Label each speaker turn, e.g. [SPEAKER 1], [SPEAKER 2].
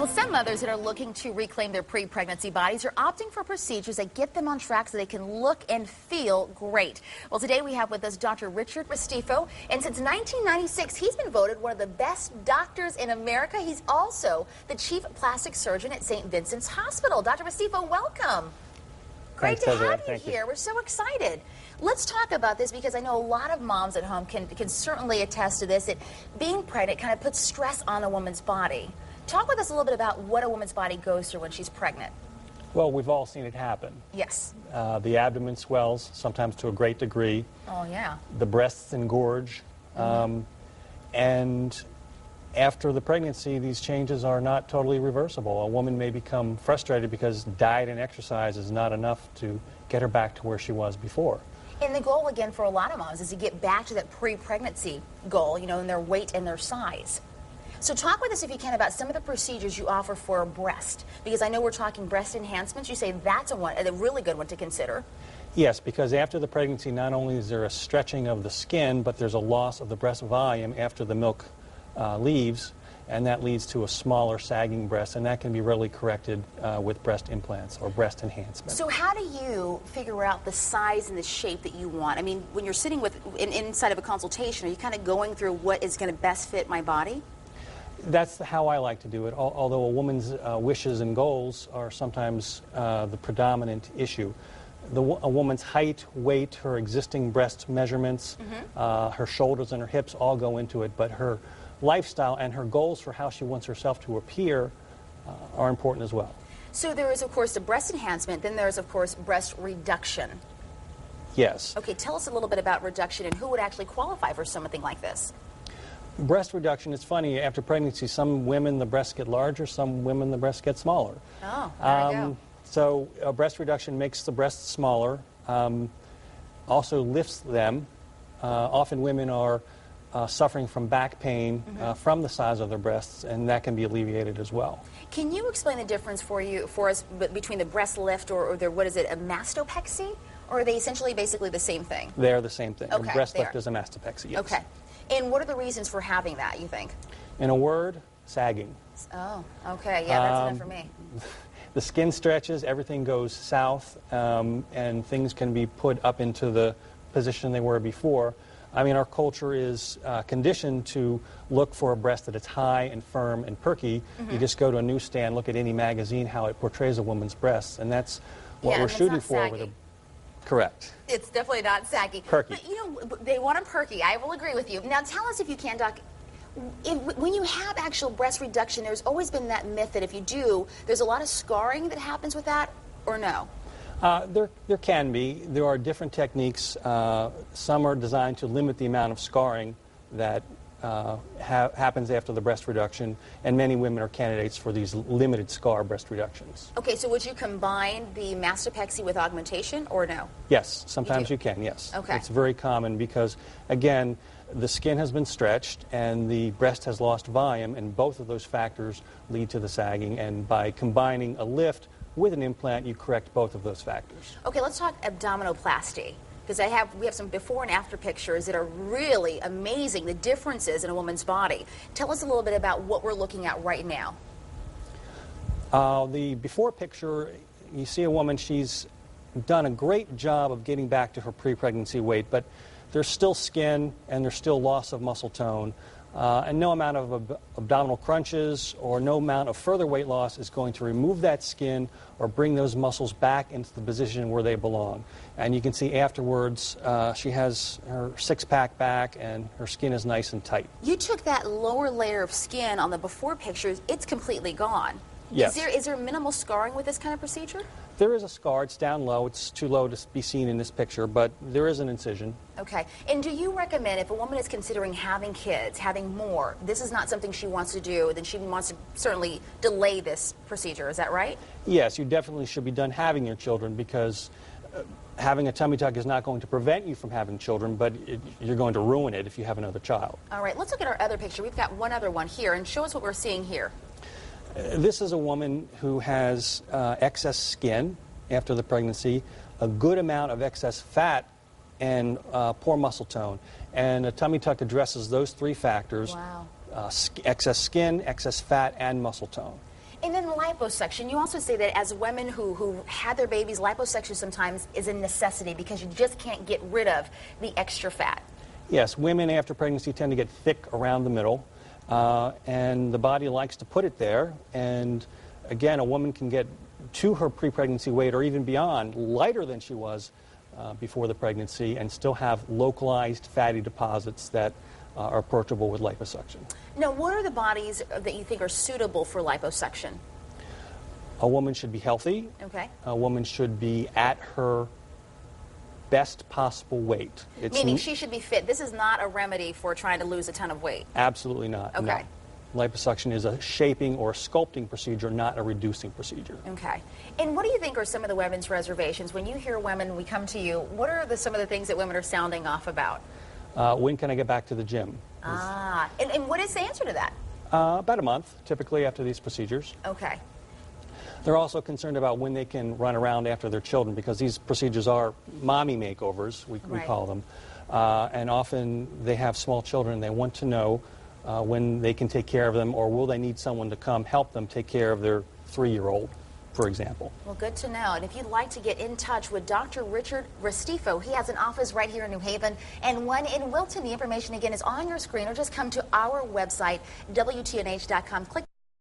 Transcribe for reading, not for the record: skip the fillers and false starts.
[SPEAKER 1] Well, some mothers that are looking to reclaim their pre-pregnancy bodies are opting for procedures that get them on track so they can look and feel great. Well, today we have with us Dr. Richard Restifo, and since 1996, he's been voted one of the best doctors in America. He's also the chief plastic surgeon at St. Vincent's Hospital. Dr. Restifo, welcome. Great to have you here. We're so excited. Let's talk about this because I know a lot of moms at home can certainly attest to this, that being pregnant kind of puts stress on a woman's body. Talk with us a little bit about what a woman's body goes through when she's pregnant.
[SPEAKER 2] Well, we've all seen it happen.
[SPEAKER 1] Yes.
[SPEAKER 2] The abdomen swells, sometimes to a great degree.
[SPEAKER 1] Oh, yeah.
[SPEAKER 2] The breasts engorge. And after the pregnancy, these changes are not totally reversible. A woman may become frustrated because diet and exercise is not enough to get her back to where she was before.
[SPEAKER 1] And the goal, again, for a lot of moms is to get back to that pre-pregnancy goal, you know, in their weight and their size. So talk with us, if you can, about some of the procedures you offer for a breast, because I know we're talking breast enhancements. You say that's a really good one to consider.
[SPEAKER 2] Yes, because after the pregnancy, not only is there a stretching of the skin, but there's a loss of the breast volume after the milk leaves, and that leads to a smaller, sagging breast, and that can be really corrected with breast implants or breast enhancement.
[SPEAKER 1] So how do you figure out the size and the shape that you want? I mean, when you're sitting inside of a consultation, are you kind of going through what is going to best fit my body?
[SPEAKER 2] That's how I like to do it, although a woman's wishes and goals are sometimes the predominant issue. A woman's height, weight, her existing breast measurements, her shoulders and her hips all go into it, but her lifestyle and her goals for how she wants herself to appear are important as well.
[SPEAKER 1] So there is, of course, the breast enhancement, then there is, of course, breast reduction.
[SPEAKER 2] Yes.
[SPEAKER 1] Okay, tell us a little bit about reduction and who would actually qualify for something like this.
[SPEAKER 2] Breast reduction, it's funny, after pregnancy, some women the breasts get larger, some women the breasts get smaller.
[SPEAKER 1] Oh, there you go.
[SPEAKER 2] So breast reduction makes the breasts smaller, also lifts them. Often women are suffering from back pain from the size of their breasts, and that can be alleviated as well.
[SPEAKER 1] Can you explain the difference for us between the breast lift or what is it, a mastopexy? Or are they essentially basically the same thing?
[SPEAKER 2] They're the same thing.
[SPEAKER 1] Okay,
[SPEAKER 2] a breast lift is a mastopexy, yes.
[SPEAKER 1] Okay. And what are the reasons for having that, you think?
[SPEAKER 2] In a word, sagging.
[SPEAKER 1] Oh, okay. Yeah, that's enough for me.
[SPEAKER 2] The skin stretches, everything goes south, and things can be put up into the position they were before. I mean, our culture is conditioned to look for a breast that is high and firm and perky. You just go to a newsstand, look at any magazine, how it portrays a woman's breasts, and that's what we're shooting for. Correct.
[SPEAKER 1] It's definitely not saggy.
[SPEAKER 2] Perky.
[SPEAKER 1] But, you know, they want them perky. I will agree with you. Now, tell us, if you can, Doc, when you have actual breast reduction, there's always been that myth that if you do, there's a lot of scarring that happens with that, or no?
[SPEAKER 2] There can be. There are different techniques. Some are designed to limit the amount of scarring that happens after the breast reduction, and many women are candidates for these limited scar breast reductions.
[SPEAKER 1] Okay, so would you combine the mastopexy with augmentation, or no?
[SPEAKER 2] Yes, sometimes you can, yes.
[SPEAKER 1] Okay.
[SPEAKER 2] It's very common because, again, the skin has been stretched and the breast has lost volume, and both of those factors lead to the sagging, and by combining a lift with an implant, you correct both of those factors.
[SPEAKER 1] Okay, let's talk abdominoplasty, because we have some before and after pictures that are really amazing, the differences in a woman's body. Tell us a little bit about what we're looking at right now.
[SPEAKER 2] The before picture, you see a woman, she's done a great job of getting back to her pre-pregnancy weight, but there's still skin and there's still loss of muscle tone. And no amount of abdominal crunches or no amount of further weight loss is going to remove that skin or bring those muscles back into the position where they belong. And you can see afterwards she has her six-pack back and her skin is nice and tight.
[SPEAKER 1] You took that lower layer of skin on the before pictures, it's completely gone.
[SPEAKER 2] Yes.
[SPEAKER 1] Is there minimal scarring with this kind of procedure?
[SPEAKER 2] There is a scar. It's down low. It's too low to be seen in this picture, but there is an incision.
[SPEAKER 1] Okay. And do you recommend, if a woman is considering having kids, having more, this is not something she wants to do, then she wants to certainly delay this procedure, is that right?
[SPEAKER 2] Yes, you definitely should be done having your children, because having a tummy tuck is not going to prevent you from having children, but you're going to ruin it if you have another child.
[SPEAKER 1] All right. Let's look at our other picture. We've got one other one here, and show us what we're seeing here.
[SPEAKER 2] This is a woman who has excess skin after the pregnancy, a good amount of excess fat, and poor muscle tone. And a tummy tuck addresses those three factors.
[SPEAKER 1] Wow.
[SPEAKER 2] Excess skin, excess fat, and muscle tone.
[SPEAKER 1] And then liposuction, you also say that as women who had their babies, liposuction sometimes is a necessity because you just can't get rid of the extra fat.
[SPEAKER 2] Yes, women after pregnancy tend to get thick around the middle, and the body likes to put it there. And again, a woman can get to her pre-pregnancy weight or even beyond, lighter than she was before the pregnancy, and still have localized fatty deposits that are approachable with liposuction.
[SPEAKER 1] Now, what are the bodies that you think are suitable for liposuction?
[SPEAKER 2] A woman should be healthy.
[SPEAKER 1] Okay.
[SPEAKER 2] A woman should be at her best possible weight.
[SPEAKER 1] Meaning she should be fit. This is not a remedy for trying to lose a ton of weight.
[SPEAKER 2] Absolutely not.
[SPEAKER 1] Okay.
[SPEAKER 2] No. Liposuction is a shaping or a sculpting procedure, not a reducing procedure.
[SPEAKER 1] Okay. And what do you think are some of the women's reservations? When you hear women, we come to you, what are some of the things that women are sounding off about?
[SPEAKER 2] When can I get back to the gym?
[SPEAKER 1] And what is the answer to that?
[SPEAKER 2] About a month, typically, after these procedures.
[SPEAKER 1] Okay.
[SPEAKER 2] They're also concerned about when they can run around after their children, because these procedures are mommy makeovers, we call them. And often they have small children. They want to know when they can take care of them, or will they need someone to come help them take care of their 3-year-old, for example.
[SPEAKER 1] Well, good to know. And if you'd like to get in touch with Dr. Richard Restifo, he has an office right here in New Haven and one in Wilton. The information, again, is on your screen, or just come to our website, WTNH.com. Click